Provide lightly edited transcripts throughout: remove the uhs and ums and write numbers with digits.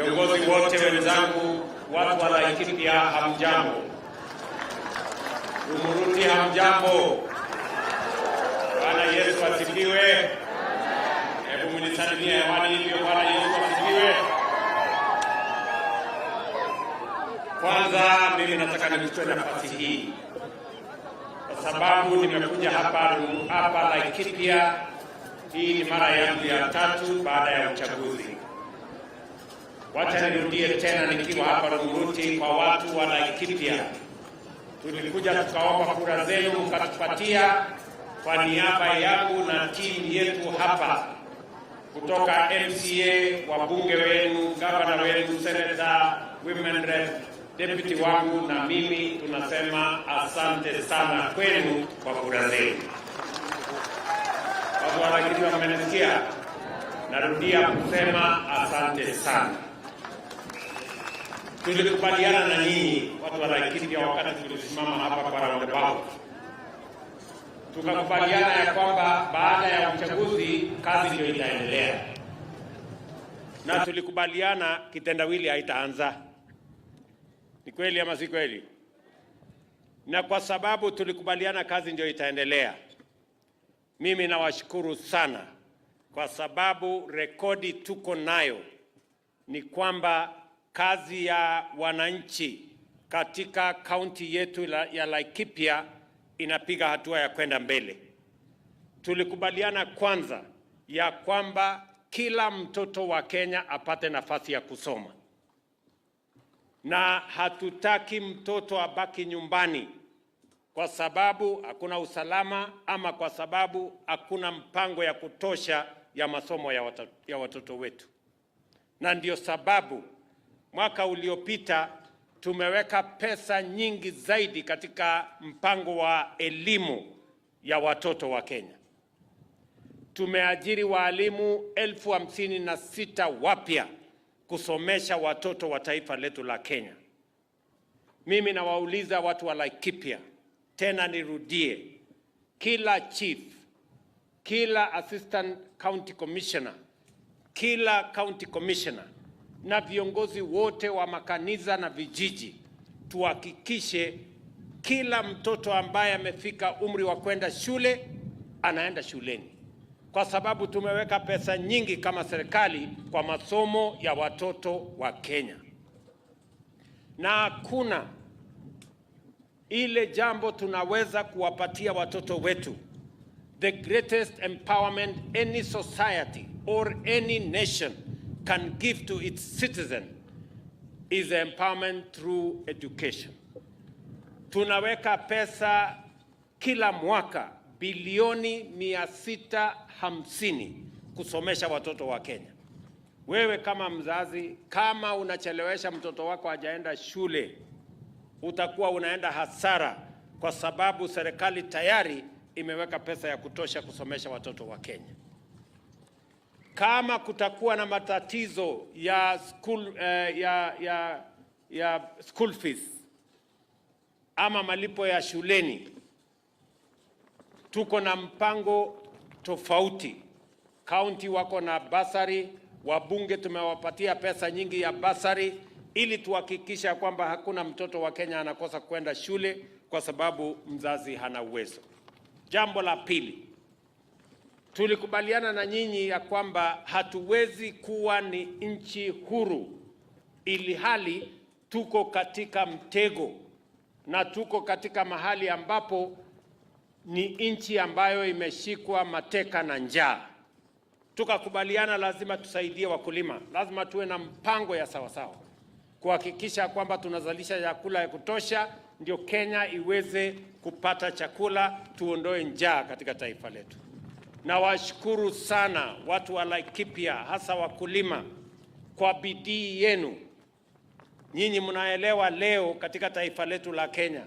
viongozi wote wenzangu, watu wa Laikipia, hamjambo. Umuruti, hamjambo. Bwana Yesu asifiwe. Hebu mnisalimie hewani hivyo. Bwana Yesu asifiwe. Kwanza mimi nataka nichukue nafasi hii kwa sababu nimekuja hapa Laikipia. Hii ni mara yangu ya 3 baada ya uchaguzi. Wacha nirudie tena nikiwa hapa Ruto kwa watu wa Laikipia. Tulikuja tukaomba kura zenu, mkatupatia. Kwa niaba yangu na timu yetu hapa kutoka MCA, wabunge wenu, gavana wenu, senator, women rep, deputy wangu na mimi, tunasema asante sana kwenu kwa kura zenu. Watu wa Laikipia mmenisikia? Narudia kusema asante sana. Tulikubaliana na nyinyi watu wa Laikipia wakati tulisimama hapa kwa roundabout. Tukakubaliana ya kwamba baada ya uchaguzi kazi ndio itaendelea. Na tulikubaliana kitendawili haitaanza. Ni kweli ama si kweli? Na kwa sababu tulikubaliana kazi ndio itaendelea, mimi nawashukuru sana kwa sababu rekodi tuko nayo ni kwamba kazi ya wananchi katika kaunti yetu ya Laikipia inapiga hatua ya kwenda mbele. Tulikubaliana kwanza ya kwamba kila mtoto wa Kenya apate nafasi ya kusoma, na hatutaki mtoto abaki nyumbani kwa sababu hakuna usalama ama kwa sababu hakuna mpango ya kutosha ya masomo ya watoto wetu. Na ndio sababu mwaka uliopita tumeweka pesa nyingi zaidi katika mpango wa elimu ya watoto wa Kenya. Tumeajiri walimu 56,000 wapya kusomesha watoto wa taifa letu la Kenya. Mimi nawauliza watu wa Laikipia, tena nirudie, kila chief, kila assistant county commissioner, kila county commissioner na viongozi wote wa makanisa na vijiji, tuhakikishe kila mtoto ambaye amefika umri wa kwenda shule anaenda shuleni, kwa sababu tumeweka pesa nyingi kama serikali kwa masomo ya watoto wa Kenya. Na hakuna ile jambo tunaweza kuwapatia watoto wetu. The greatest empowerment any society or any nation can give to its citizen is empowerment through education. Tunaweka pesa kila mwaka bilioni 650 kusomesha watoto wa Kenya. Wewe kama mzazi, kama unachelewesha mtoto wako hajaenda shule, utakuwa unaenda hasara, kwa sababu serikali tayari imeweka pesa ya kutosha kusomesha watoto wa Kenya. Kama kutakuwa na matatizo ya school fees ama malipo ya shuleni, tuko na mpango tofauti. County wako na basari, wabunge tumewapatia pesa nyingi ya basari ili tuhakikisha kwamba hakuna mtoto wa Kenya anakosa kwenda shule kwa sababu mzazi hana uwezo. Jambo la pili, tulikubaliana na nyinyi ya kwamba hatuwezi kuwa ni nchi huru ili hali tuko katika mtego na tuko katika mahali ambapo ni nchi ambayo imeshikwa mateka na njaa. Tukakubaliana lazima tusaidie wakulima, lazima tuwe na mpango ya sawasawa kuhakikisha kwamba tunazalisha chakula ya kutosha, ndio Kenya iweze kupata chakula, tuondoe njaa katika taifa letu. Na washukuru sana watu wa Laikipia, hasa wakulima, kwa bidii yenu. Nyinyi mnaelewa leo katika taifa letu la Kenya,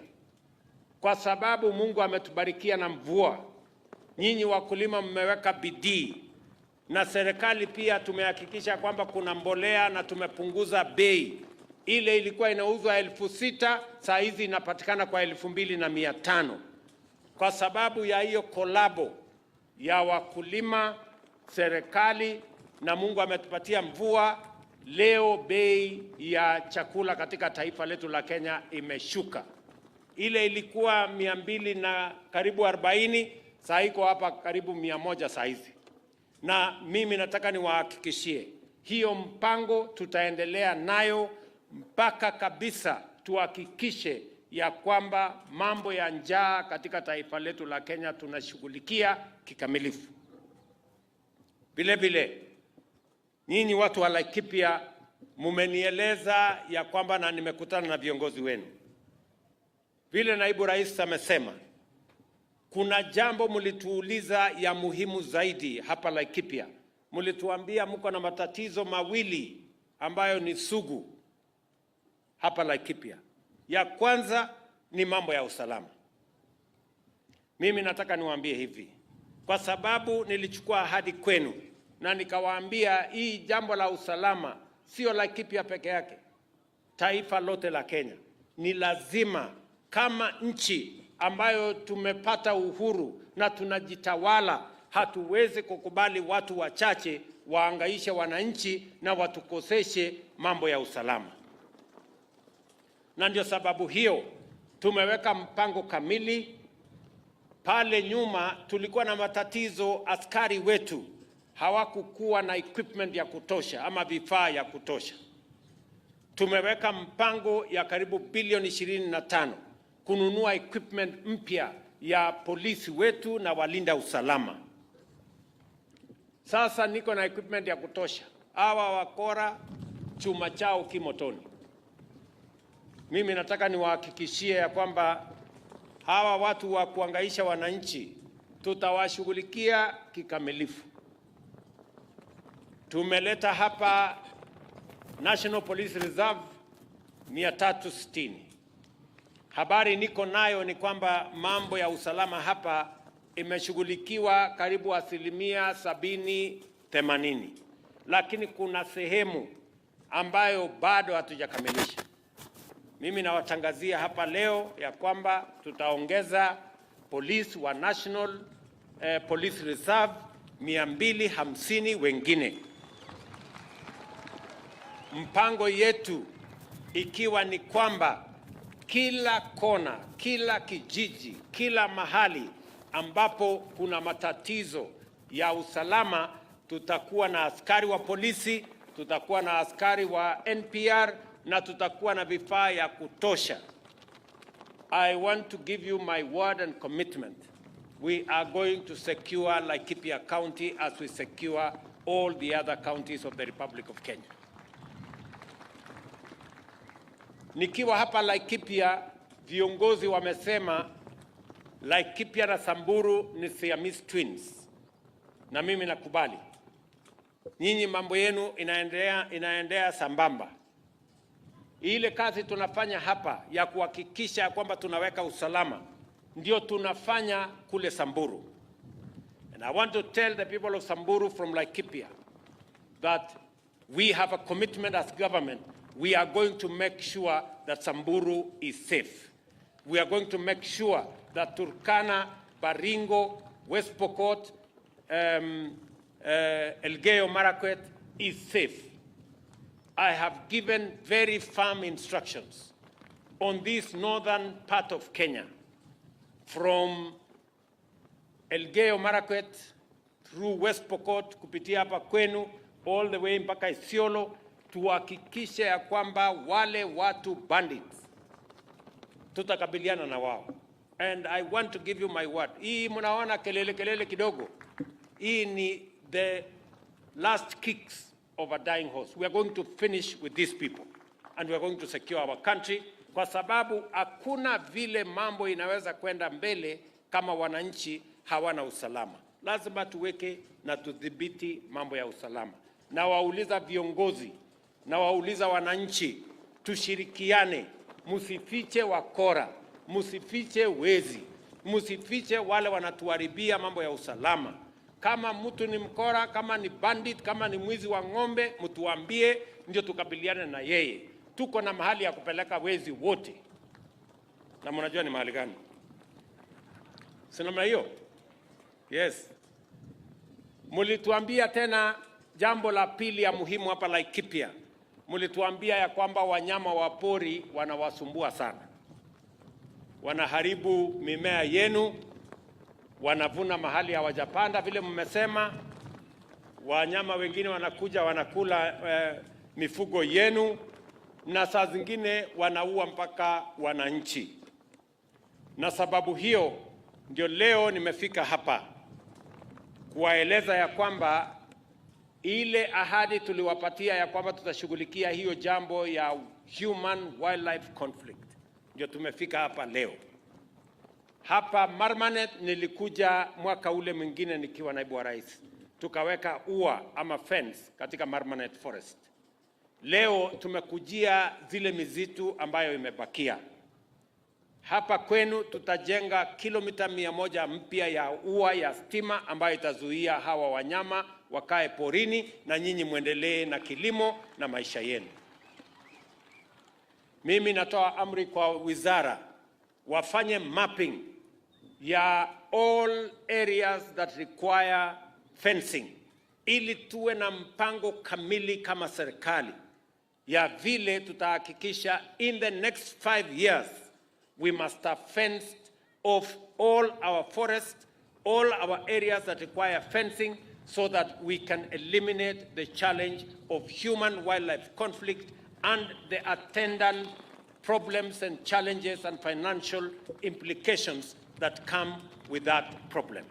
kwa sababu Mungu ametubarikia na mvua, nyinyi wakulima mmeweka bidii, na serikali pia tumehakikisha kwamba kuna mbolea na tumepunguza bei. Ile ilikuwa inauzwa 6,000, saa hizi inapatikana kwa 2,500, kwa sababu ya hiyo kolabo ya wakulima, serikali, na Mungu ametupatia mvua. leo bei ya chakula katika taifa letu la Kenya imeshuka. Ile ilikuwa 200 na karibu 40, sasa iko hapa karibu 100 saa hizi. Na mimi nataka niwahakikishie hiyo mpango tutaendelea nayo mpaka kabisa tuhakikishe ya kwamba mambo ya njaa katika taifa letu la Kenya tunashughulikia kikamilifu. Vile vile nyinyi watu wa Laikipia mumenieleza ya kwamba, na nimekutana na viongozi wenu, vile naibu rais amesema, kuna jambo mlituuliza ya muhimu zaidi hapa Laikipia. Mlituambia mko na matatizo mawili ambayo ni sugu hapa Laikipia. Ya kwanza ni mambo ya usalama. Mimi nataka niwaambie hivi, kwa sababu nilichukua ahadi kwenu na nikawaambia hii jambo la usalama sio Laikipia peke yake, taifa lote la Kenya. Ni lazima kama nchi ambayo tumepata uhuru na tunajitawala, hatuwezi kukubali watu wachache waangaishe wananchi na watukoseshe mambo ya usalama. Na ndio sababu hiyo tumeweka mpango kamili. Pale nyuma tulikuwa na matatizo, askari wetu hawakukuwa na equipment ya kutosha ama vifaa ya kutosha. Tumeweka mpango ya karibu bilioni 25 kununua equipment mpya ya polisi wetu na walinda usalama. Sasa niko na equipment ya kutosha. Hawa wakora chuma chao kimotoni. Mimi nataka niwahakikishie ya kwamba hawa watu wa kuangaisha wananchi tutawashughulikia kikamilifu. Tumeleta hapa National Police Reserve 360. Habari niko nayo ni kwamba mambo ya usalama hapa imeshughulikiwa karibu 70-80, lakini kuna sehemu ambayo bado hatujakamilisha. Mimi nawatangazia hapa leo ya kwamba tutaongeza polisi wa National Police Reserve 250 wengine. Mpango yetu ikiwa ni kwamba kila kona, kila kijiji, kila mahali ambapo kuna matatizo ya usalama tutakuwa na askari wa polisi, tutakuwa na askari wa NPR na tutakuwa na vifaa ya kutosha. I want to give you my word and commitment. We are going to secure Laikipia County as we secure all the other counties of the Republic of Kenya. Nikiwa hapa Laikipia, viongozi wamesema Laikipia na Samburu ni Siamese twins. Na mimi nakubali. Nyinyi mambo yenu inaendea sambamba. Ile kazi tunafanya hapa ya kuhakikisha kwamba tunaweka usalama ndio tunafanya kule Samburu. And I want to tell the people of Samburu from Laikipia that we have a commitment as government. We are going to make sure that Samburu is safe. We are going to make sure that Turkana, Baringo, West Pokot, Elgeyo Marakwet is safe. I have given very firm instructions on this northern part of Kenya, from Elgeyo Marakwet through West Pokot kupitia hapa kwenu all the way mpaka Isiolo, tuhakikishe ya kwamba wale watu bandits tutakabiliana na wao. And I want to give you my word. Hii mnaona kelele kidogo. Hii ni the last kicks of a dying horse. We are going to finish with these people and we are going to secure our country, kwa sababu hakuna vile mambo inaweza kwenda mbele kama wananchi hawana usalama. Lazima tuweke na tudhibiti mambo ya usalama. Na wauliza viongozi, na wauliza wananchi, tushirikiane, msifiche wakora, msifiche wezi, msifiche wale wanatuharibia mambo ya usalama. Kama mtu ni mkora, kama ni bandit, kama ni mwizi wa ng'ombe, mtuambie ndio tukabiliane na yeye. Tuko na mahali ya kupeleka wezi wote. Na mnajua ni mahali gani? Si namna hiyo? Yes. Mulituambia tena jambo la pili ya muhimu hapa Laikipia mlituambia ya kwamba wanyama wa pori wanawasumbua sana, wanaharibu mimea yenu, wanavuna mahali hawajapanda vile mmesema. Wanyama wengine wanakuja wanakula mifugo yenu, na saa zingine wanaua mpaka wananchi. Na sababu hiyo ndio leo nimefika hapa kuwaeleza ya kwamba ile ahadi tuliwapatia ya kwamba tutashughulikia hiyo jambo ya human wildlife conflict, ndio tumefika hapa leo. Hapa Marmanet nilikuja mwaka ule mwingine nikiwa naibu wa rais, tukaweka ua ama fence katika Marmanet Forest. Leo tumekujia zile mizitu ambayo imebakia. Hapa kwenu tutajenga kilomita 100 mpya ya ua ya stima ambayo itazuia hawa wanyama wakae porini na nyinyi muendelee na kilimo na maisha yenu. Mimi natoa amri kwa wizara wafanye mapping ya all areas that require fencing, ili tuwe na mpango kamili kama serikali ya vile tutahakikisha in the next 5 years we must have fenced off all our forests, all our areas that require fencing, so that we can eliminate the challenge of human-wildlife conflict and the attendant problems and challenges and financial implications that come with that problem.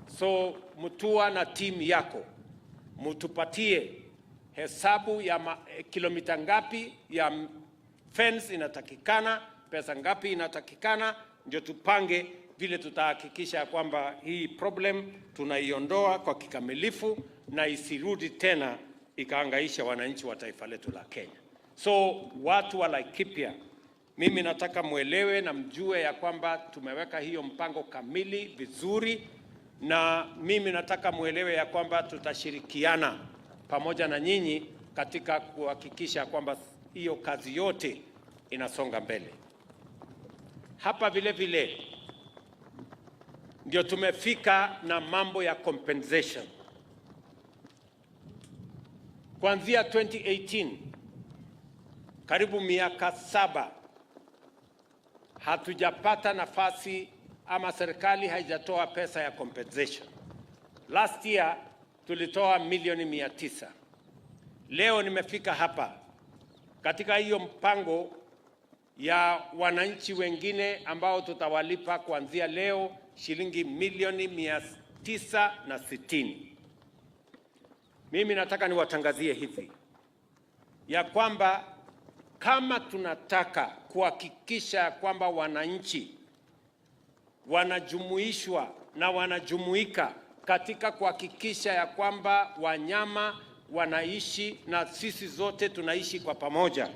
So Mutua na team yako, mutupatie hesabu ya kilomita ngapi ya fence inatakikana, pesa ngapi inatakikana, ndio tupange vile tutahakikisha kwamba hii problem tunaiondoa kwa kikamilifu na isirudi tena ikaangaisha wananchi wa taifa letu la Kenya. So watu wa Laikipia, mimi nataka muelewe na mjue ya kwamba tumeweka hiyo mpango kamili vizuri, na mimi nataka muelewe ya kwamba tutashirikiana pamoja na nyinyi katika kuhakikisha kwamba hiyo kazi yote inasonga mbele. Hapa vile vile ndio tumefika na mambo ya compensation. Kuanzia 2018 karibu miaka 7 hatujapata nafasi ama serikali haijatoa pesa ya compensation. Last year tulitoa milioni 900. Leo nimefika hapa katika hiyo mpango ya wananchi wengine ambao tutawalipa kuanzia leo shilingi milioni 960. Mimi nataka niwatangazie hivi ya kwamba kama tunataka kuhakikisha kwamba wananchi wanajumuishwa na wanajumuika katika kuhakikisha ya kwamba wanyama wanaishi na sisi zote tunaishi kwa pamoja,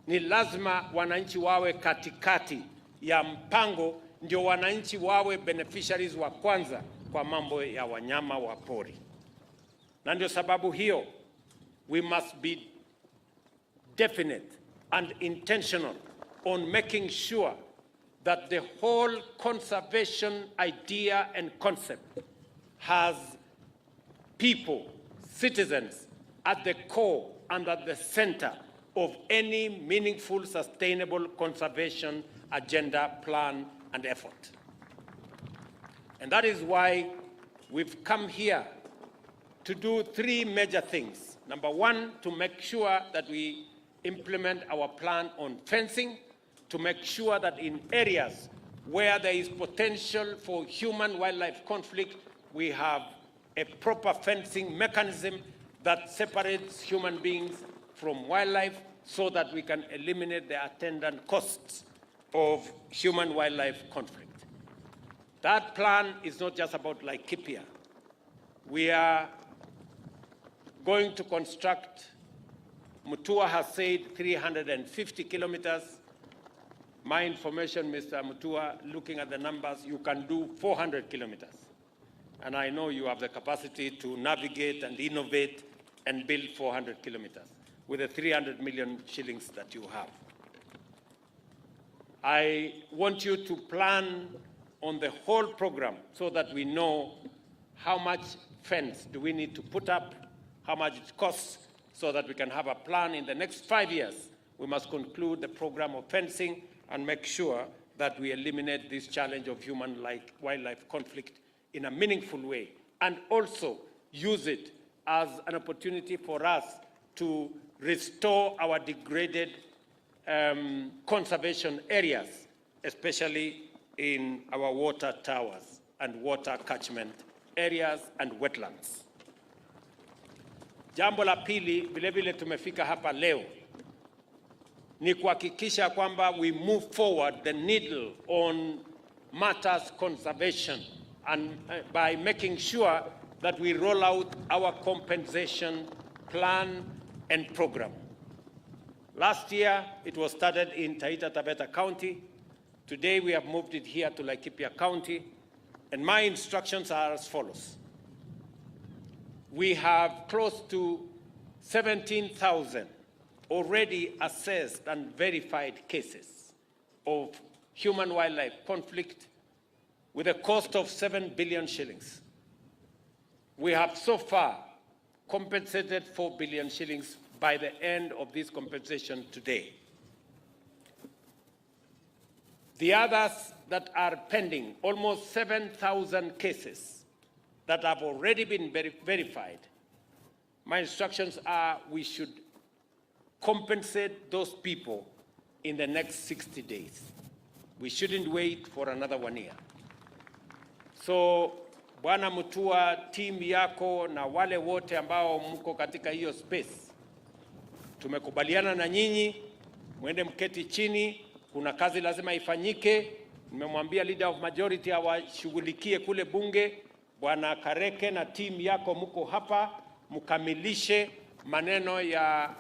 ni lazima wananchi wawe katikati ya mpango, ndio wananchi wawe beneficiaries wa kwanza kwa mambo ya wanyama wa pori. Na ndio sababu hiyo we must be definite and intentional on making sure that the whole conservation idea and concept has people, citizens at the core and at the center of any meaningful, sustainable conservation agenda, plan, and effort. And that is why we've come here to do 3 major things. Number 1, to make sure that we implement our plan on fencing, to make sure that in areas where there is potential for human-wildlife conflict, we have a proper fencing mechanism that separates human beings from wildlife, so that we can eliminate the attendant costs of human-wildlife conflict. That plan is not just about Laikipia. We are going to construct, Mutua has said 350 kilometers. My information, Mr. Mutua, looking at the numbers, you can do 400 kilometers. And I know you have the capacity to navigate and innovate and build 400 kilometers with the 300 million shillings that you have. I want you to plan on the whole program so that we know how much fence do we need to put up, how much it costs, so that we can have a plan in the next 5 years. We must conclude the program of fencing and make sure that we eliminate this challenge of human-wildlife conflict in a meaningful way, and also use it as an opportunity for us to restore our degraded conservation areas, especially in our water towers and water catchment areas and wetlands. Jambo la pili, vile vile tumefika hapa leo, ni kuhakikisha kwamba we move forward the needle on matters conservation, and by making sure that we roll out our compensation plan and program. Last year, it was started in Taita Taveta County. Today, we have moved it here to Laikipia County, and my instructions are as follows. We have close to 17,000 already assessed and verified cases of human-wildlife conflict with a cost of 7 billion shillings. We have so far compensated 4 billion shillings by the end of this compensation today. The others that are pending, almost 7,000 cases that have already been verified, my instructions are we should compensate those people in the next 60 days. We shouldn't wait for another 1 year. So, Bwana Mutua, team yako na wale wote ambao mko katika hiyo space, tumekubaliana na nyinyi, mwende mketi chini, kuna kazi lazima ifanyike. Nimemwambia leader of majority awashughulikie kule bunge. Bwana Kareke na team yako mko hapa, mkamilishe maneno ya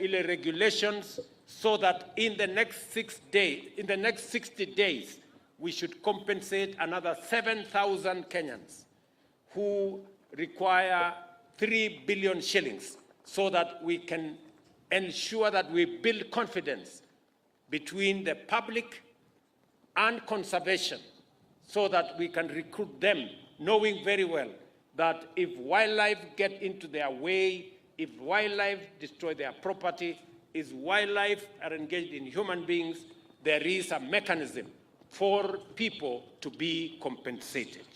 ile regulations, so that in the next 60 days, we should compensate another 7,000 Kenyans who require 3 billion shillings, so that we can ensure that we build confidence between the public and conservation, so that we can recruit them, knowing very well that if wildlife get into their way, if wildlife destroy their property, if wildlife are engaged in human beings, there is a mechanism for people to be compensated.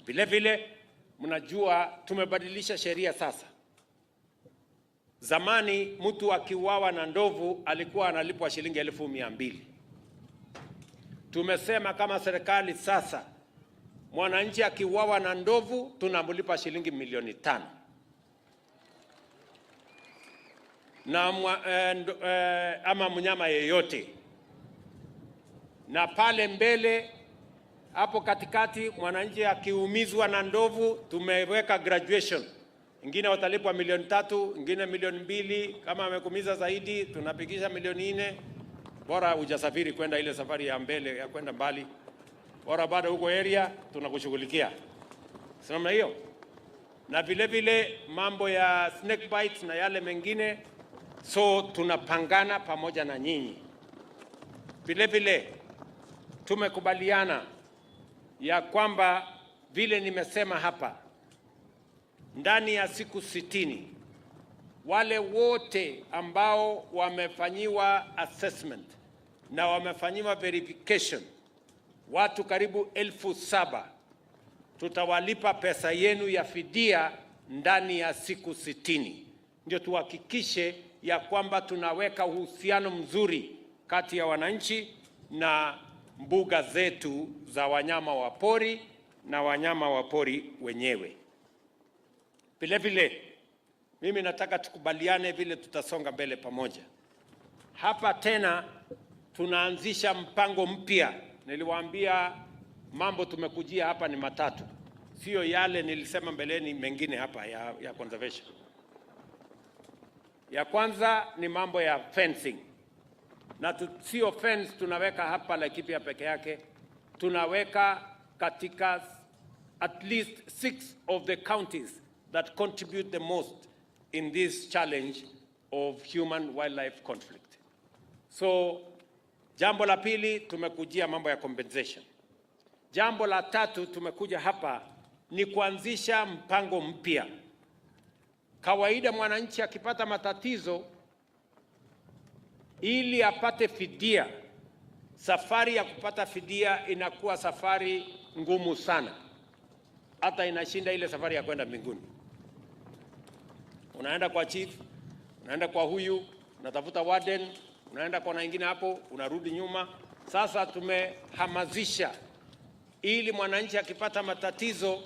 Vile vile, mnajua tumebadilisha sheria sasa. Zamani mtu akiuawa na ndovu alikuwa analipwa shilingi 200,000. Tumesema kama serikali sasa, mwananchi akiuawa na ndovu tunamlipa shilingi 500,000. Na ama mnyama yeyote. Na pale mbele hapo katikati, mwananchi akiumizwa na ndovu tumeweka graduation. Ingine watalipwa 3 million, ingine 2 million. Kama amekumiza zaidi tunapigisha 4 million. Bora hujasafiri kwenda ile safari ya mbele ya kwenda mbali, bora bado huko area tunakushughulikia. Sema hiyo. Na vile vile mambo ya snake bites na yale mengine, so tunapangana pamoja na nyinyi. Vile vile tumekubaliana ya kwamba vile nimesema hapa, ndani ya siku 60 wale wote ambao wamefanyiwa assessment na wamefanyiwa verification, watu karibu 7,000, tutawalipa pesa yenu ya fidia ndani ya siku 60. Ndio tuhakikishe ya kwamba tunaweka uhusiano mzuri kati ya wananchi na mbuga zetu za wanyama wa pori na wanyama wa pori wenyewe. Vile vile, mimi nataka tukubaliane vile tutasonga mbele pamoja. Hapa tena tunaanzisha mpango mpya. Niliwaambia mambo tumekujia hapa ni 3. Sio yale nilisema mbeleni mengine hapa ya conservation. Ya kwanza ni mambo ya fencing. Na sio fence tunaweka hapa Laikipia peke yake. Tunaweka katika at least 6 of the counties that contribute the most in this challenge of human-wildlife conflict. So, jambo la pili tumekujia mambo ya compensation. Jambo la 3 tumekuja hapa ni kuanzisha mpango mpya. Kawaida mwananchi akipata matatizo ili apate fidia, safari ya kupata fidia inakuwa safari ngumu sana, hata inashinda ile safari ya kwenda mbinguni. Unaenda kwa chief, unaenda kwa huyu, unatafuta warden, unaenda kwa wengine hapo, unarudi nyuma. Sasa tumehamasisha ili mwananchi akipata matatizo,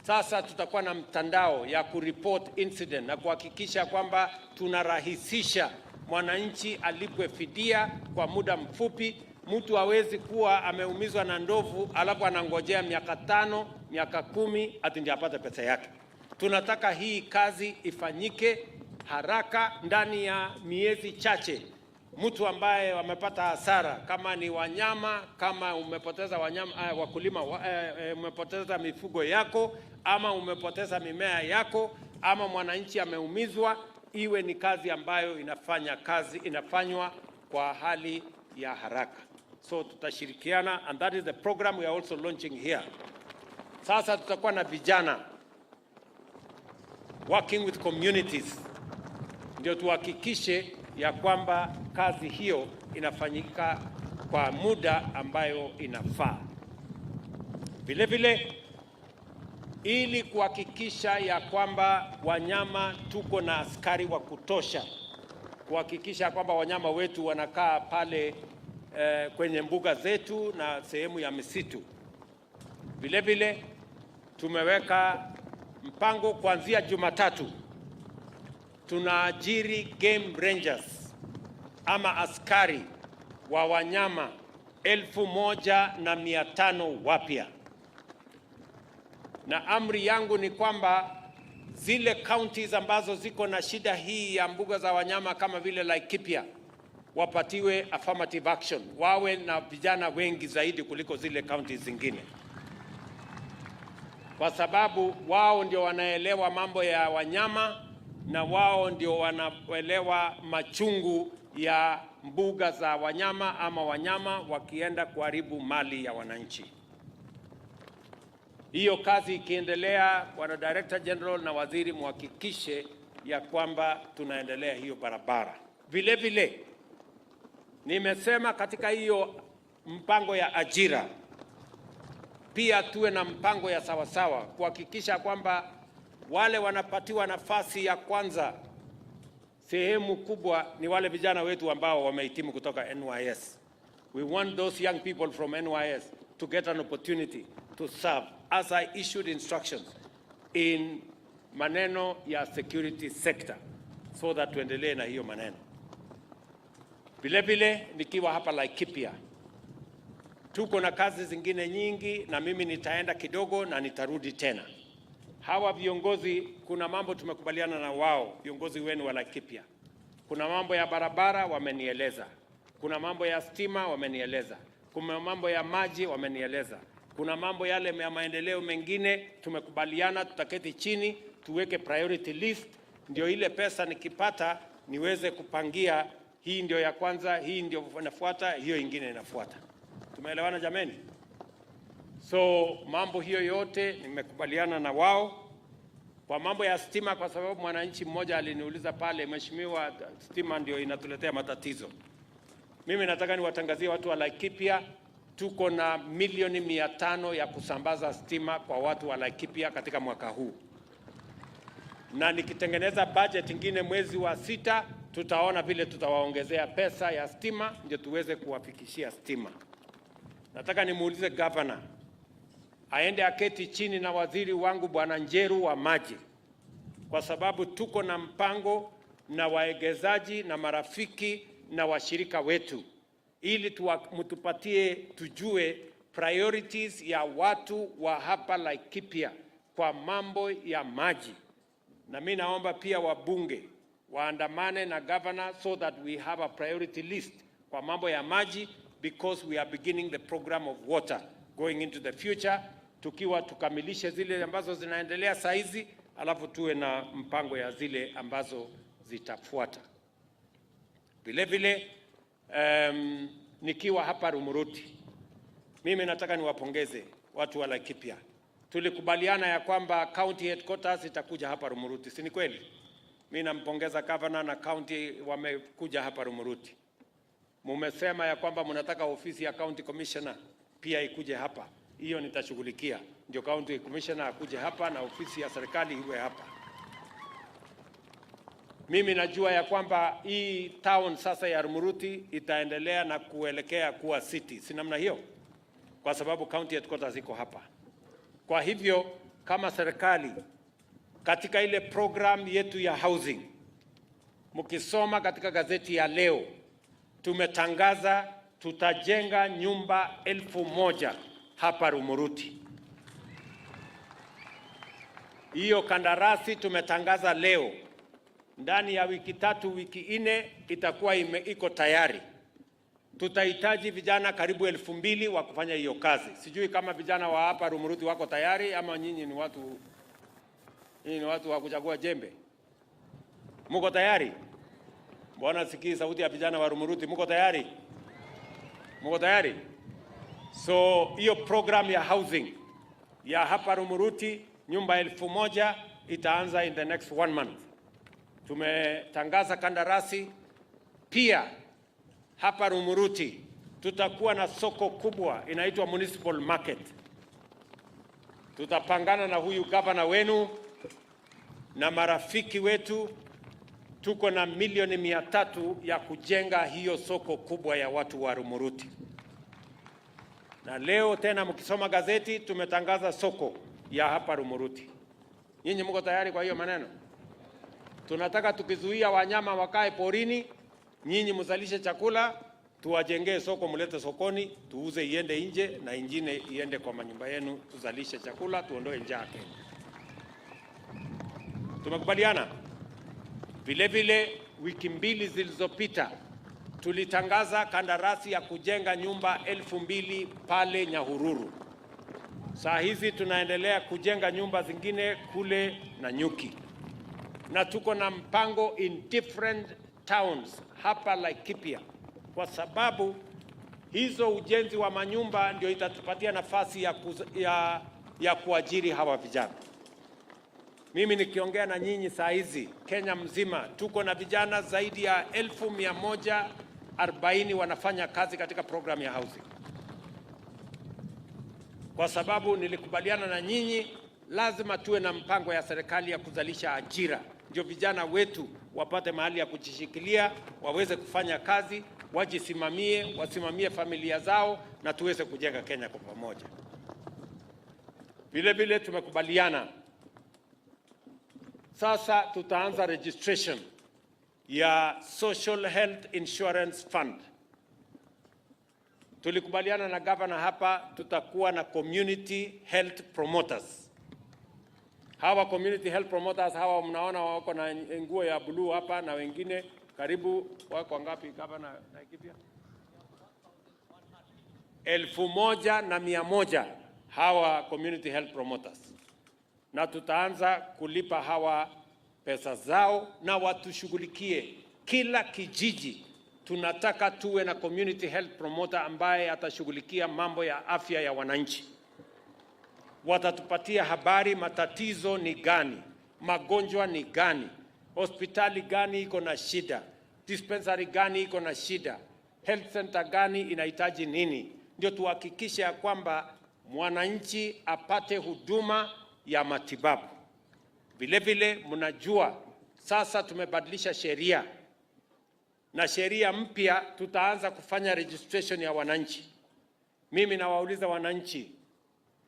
sasa tutakuwa na mtandao ya kureport incident na kuhakikisha kwamba tunarahisisha mwananchi alipwe fidia kwa muda mfupi. Mtu hawezi kuwa ameumizwa na ndovu alafu anangojea miaka 5, miaka 10 ati ndiye apate pesa yake. Tunataka hii kazi ifanyike haraka, ndani ya miezi chache. Mtu ambaye wamepata hasara, kama ni wanyama, kama umepoteza wanyama, wakulima, umepoteza mifugo yako, ama umepoteza mimea yako, ama mwananchi ameumizwa, iwe ni kazi ambayo inafanywa kwa hali ya haraka. So tutashirikiana, and that is the program we are also launching here. Sasa tutakuwa na vijana working with communities, ndio tuhakikishe ya kwamba kazi hiyo inafanyika kwa muda ambayo inafaa. Vile vile, ili kuhakikisha ya kwamba wanyama tuko na askari wa kutosha, kuhakikisha kwamba wanyama wetu wanakaa pale kwenye mbuga zetu na sehemu ya misitu. Vile vile tumeweka mpango kuanzia Jumatatu tunaajiri game rangers ama askari wa wanyama 1,500 wapya. Na amri yangu ni kwamba zile counties ambazo ziko na shida hii ya mbuga za wanyama kama vile Laikipia wapatiwe affirmative action, wawe na vijana wengi zaidi kuliko zile counties zingine, kwa sababu wao ndio wanaelewa mambo ya wanyama na wao ndio wanaelewa machungu ya mbuga za wanyama ama wanyama wakienda kuharibu mali ya wananchi. Hiyo kazi ikiendelea, Bwana Director General na waziri, muhakikishe ya kwamba tunaendelea hiyo barabara. Vile vile nimesema katika hiyo mpango ya ajira pia tuwe na mpango ya sawasawa kuhakikisha kwamba wale wanapatiwa nafasi ya kwanza, sehemu kubwa ni wale vijana wetu ambao wamehitimu kutoka NYS. We want those young people from NYS to get an opportunity to serve, as I issued instructions in maneno ya security sector, so that tuendelee na hiyo maneno. Vile vile nikiwa hapa Laikipia, tuko na kazi zingine nyingi, na mimi nitaenda kidogo na nitarudi tena. Hawa viongozi, kuna mambo tumekubaliana na wao, viongozi wenu wa Laikipia. Kuna mambo ya barabara wamenieleza, kuna mambo ya stima wamenieleza, kuna mambo ya maji wamenieleza, kuna mambo yale ya maendeleo mengine tumekubaliana, tutaketi chini tuweke priority list, ndio ile pesa nikipata niweze kupangia, hii ndio ya kwanza, hii ndio inafuata, hiyo ingine inafuata. Tumeelewana jameni? So mambo hiyo yote nimekubaliana na wao. Kwa mambo ya stima, kwa sababu mwananchi mmoja aliniuliza pale, mheshimiwa, stima ndio inatuletea matatizo. Mimi nataka niwatangazie watu wa Laikipia, tuko na milioni 500 ya kusambaza stima kwa watu wa Laikipia katika mwaka huu. Na nikitengeneza budget ingine mwezi wa 6, tutaona vile tutawaongezea pesa ya stima ndio tuweze kuwafikishia stima. Nataka nimuulize governor aende aketi chini na waziri wangu Bwana Njeru wa maji, kwa sababu tuko na mpango na waegezaji na marafiki na washirika wetu, ili mtupatie tujue priorities ya watu wa hapa Laikipia kwa mambo ya maji. Na mimi naomba pia wabunge waandamane na governor so that we have a priority list kwa mambo ya maji, because we are beginning the program of water going into the future, tukiwa tukamilishe zile ambazo zinaendelea saizi, alafu tuwe na mpango ya zile ambazo zitafuata. Vile vile nikiwa hapa Rumuruti, mimi nataka niwapongeze watu wa Laikipia. Tulikubaliana ya kwamba county headquarters itakuja hapa Rumuruti, si ni kweli? Mimi nampongeza governor na county wamekuja hapa Rumuruti. Mumesema ya kwamba mnataka ofisi ya county commissioner pia ikuje hapa. Hiyo nitashughulikia. Ndio county commissioner akuje hapa na ofisi ya serikali iwe hapa. Mimi najua ya kwamba hii town sasa ya Rumuruti itaendelea na kuelekea kuwa city. Si namna hiyo? Kwa sababu county headquarters iko hapa. Kwa hivyo kama serikali katika ile program yetu ya housing, mkisoma katika gazeti ya leo, tumetangaza tutajenga nyumba 1000 hapa Rumuruti. Hiyo kandarasi tumetangaza leo. Ndani ya wiki 3, wiki 4 itakuwa iko tayari. Tutahitaji vijana karibu 2000 wa kufanya hiyo kazi. Sijui kama vijana wa hapa Rumuruti wako tayari ama nyinyi ni watu wa kuchagua jembe. Mko tayari? Mbona sikii sauti ya vijana wa Rumuruti? Mko tayari? Mko tayari? So hiyo program ya housing ya hapa Rumuruti nyumba 1000 itaanza in the next 1 month. Tumetangaza kandarasi pia. Hapa Rumuruti tutakuwa na soko kubwa inaitwa municipal market. Tutapangana na huyu gavana wenu na marafiki wetu, tuko na milioni 300 ya kujenga hiyo soko kubwa ya watu wa Rumuruti. Na leo tena mkisoma gazeti tumetangaza soko ya hapa Rumuruti. Nyinyi mko tayari kwa hiyo maneno? Tunataka tukizuia wanyama wakae porini, nyinyi mzalishe chakula, tuwajengee soko, mlete sokoni, tuuze iende nje na ingine iende kwa manyumba yenu, tuzalishe chakula, tuondoe njaa Kenya. Tumekubaliana? Vile vile wiki 2 zilizopita tulitangaza kandarasi ya kujenga nyumba 2000 pale Nyahururu. Saa hizi tunaendelea kujenga nyumba zingine kule Nanyuki. Na tuko na mpango in different towns hapa Laikipia, kwa sababu hizo ujenzi wa manyumba ndio itatupatia nafasi ya kuajiri hawa vijana. Mimi nikiongea na nyinyi saa hizi Kenya mzima tuko na vijana zaidi ya 1140 wanafanya kazi katika program ya housing. Kwa sababu nilikubaliana na nyinyi lazima tuwe na mpango ya serikali ya kuzalisha ajira. Ndio vijana wetu wapate mahali ya kujishikilia, waweze kufanya kazi, wajisimamie, wasimamie familia zao na tuweze kujenga Kenya kwa pamoja. Vile vile tumekubaliana sasa tutaanza registration ya Social Health Insurance Fund. Tulikubaliana na governor hapa tutakuwa na community health promoters. Hawa community health promoters hawa mnaona wako na nguo ya blue hapa na wengine karibu wako ngapi governor Laikipia? 1100 hawa community health promoters. Na tutaanza kulipa hawa pesa zao na watushughulikie kila kijiji. Tunataka tuwe na community health promoter ambaye atashughulikia mambo ya afya ya wananchi. Watatupatia habari matatizo ni gani, magonjwa ni gani, hospitali gani iko na shida, dispensary gani iko na shida, health center gani inahitaji nini. Ndio tuhakikishe ya kwamba mwananchi apate huduma ya matibabu. Vile vile mnajua sasa tumebadilisha sheria, na sheria mpya tutaanza kufanya registration ya wananchi. Mimi nawauliza wananchi,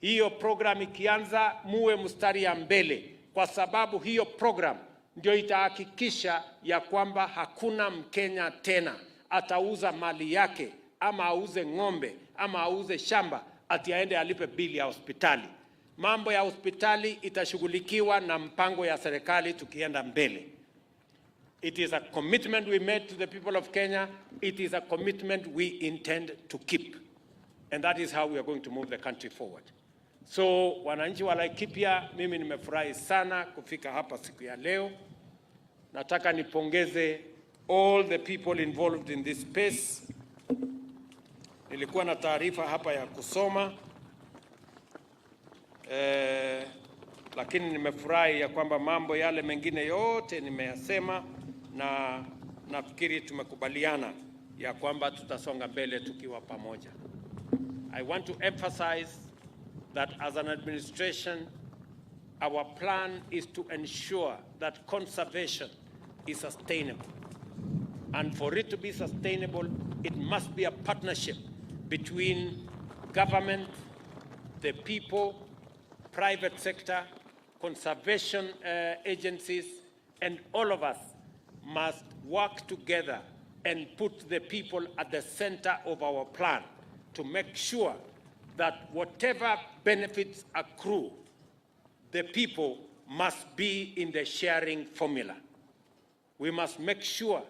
hiyo program ikianza muwe mstari ya mbele, kwa sababu hiyo program ndio itahakikisha ya kwamba hakuna Mkenya tena atauza mali yake ama auze ng'ombe ama auze shamba ati aende alipe bili ya hospitali. Mambo ya hospitali itashughulikiwa na mpango ya serikali tukienda mbele. It is a commitment we made to the people of Kenya. It is a commitment we intend to keep. And that is how we are going to move the country forward. So, wananchi wa Laikipia, mimi nimefurahi sana kufika hapa siku ya leo. Nataka nipongeze all the people involved in this space. Nilikuwa na taarifa hapa ya kusoma. lakini nimefurahi ya kwamba mambo yale mengine yote nimeyasema, na nafikiri tumekubaliana ya kwamba tutasonga mbele tukiwa pamoja. I want to emphasize that as an administration, our plan is to ensure that conservation is sustainable. And for it to be sustainable, it must be a partnership between government, the people, private sector, conservation agencies, and all of us must work together and put the people at the center of our plan to make sure that whatever benefits accrue, the people must be in the sharing formula. We must make sure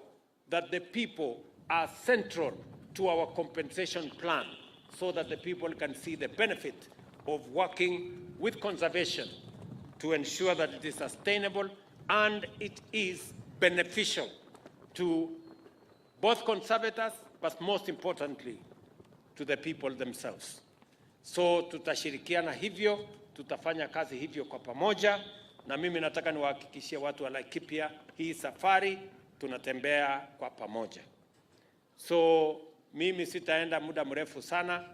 that the people are central to our compensation plan so that the people can see the benefit of working with conservation to ensure that it is sustainable and it is beneficial to both conservators, but most importantly, to the people themselves. So tutashirikiana hivyo, tutafanya kazi hivyo kwa pamoja, na mimi nataka niwahakikishie watu wa Laikipia hii safari tunatembea kwa pamoja. So mimi sitaenda muda mrefu sana,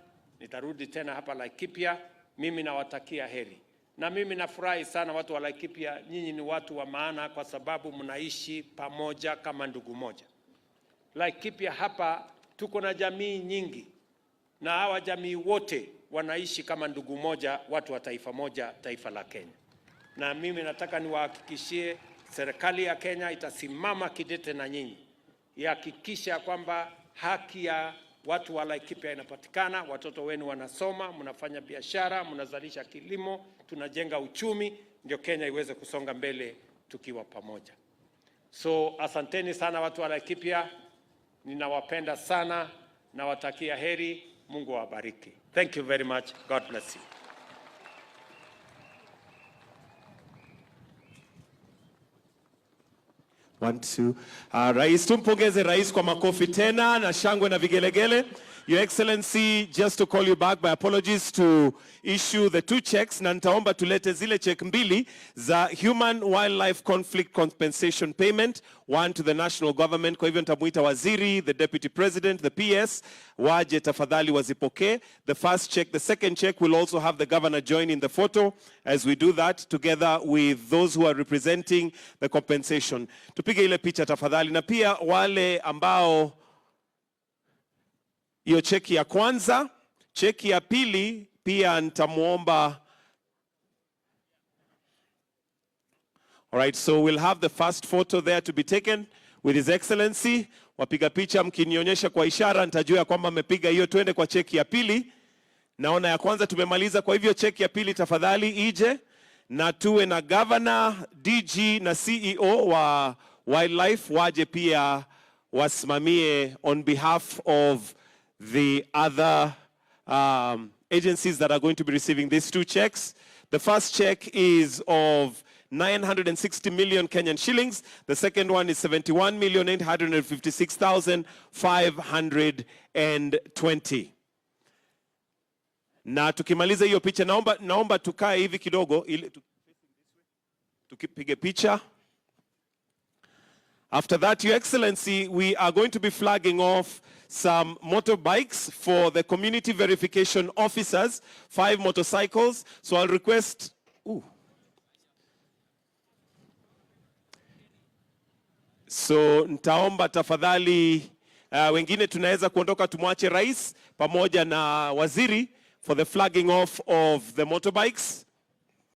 nitarudi tena hapa Laikipia. Mimi nawatakia heri. Na mimi nafurahi sana watu wa Laikipia, nyinyi ni watu wa maana kwa sababu mnaishi pamoja kama ndugu moja. Laikipia hapa tuko na jamii nyingi, na hawa jamii wote wanaishi kama ndugu moja, watu wa taifa moja, taifa la Kenya. Na mimi nataka niwahakikishie serikali ya Kenya itasimama kidete na nyinyi, ihakikisha kwamba haki ya watu wa Laikipia inapatikana, watoto wenu wanasoma, mnafanya biashara, mnazalisha kilimo, tunajenga uchumi, ndio Kenya iweze kusonga mbele tukiwa pamoja. So asanteni sana watu wa Laikipia, ninawapenda sana, nawatakia heri, Mungu awabariki. Thank you very much. God bless you. One, two. Rais, tumpongeze rais kwa makofi tena na shangwe na vigelegele. Your Excellency, just to call you back, my apologies to issue the 2 checks, na nitaomba tulete zile check mbili za Human Wildlife Conflict Compensation Payment, one to the national government. Kwa hivyo nitamuita waziri, the deputy president, the PS, waje tafadhali wazipokee. The first check, the second check will also have the governor join in the photo as we do that together with those who are representing the compensation. Tupige ile picha tafadhali, na pia wale ambao hiyo cheki ya kwanza, cheki ya pili pia nitamuomba. All right, so we'll have the first photo there to be taken with His Excellency. Wapiga picha mkinionyesha kwa ishara nitajua kwamba amepiga hiyo. Twende kwa cheki ya pili. Naona ya kwanza tumemaliza, kwa hivyo cheki ya pili tafadhali ije, na tuwe na governor, DG na CEO wa wildlife waje pia wasimamie on behalf of the other agencies that are going to be receiving these 2 checks. The first check is of 960 million Kenyan shillings. The second one is 71,856,520. Na tukimaliza hiyo picha, naomba tukae hivi kidogo ili tukipige picha. After that, Your Excellency, we are going to be flagging off some motorbikes for the community verification officers, 5 motorcycles. So I'll request, so nitaomba tafadhali wengine tunaweza kuondoka, tumwache rais pamoja na waziri for the flagging off of the motorbikes.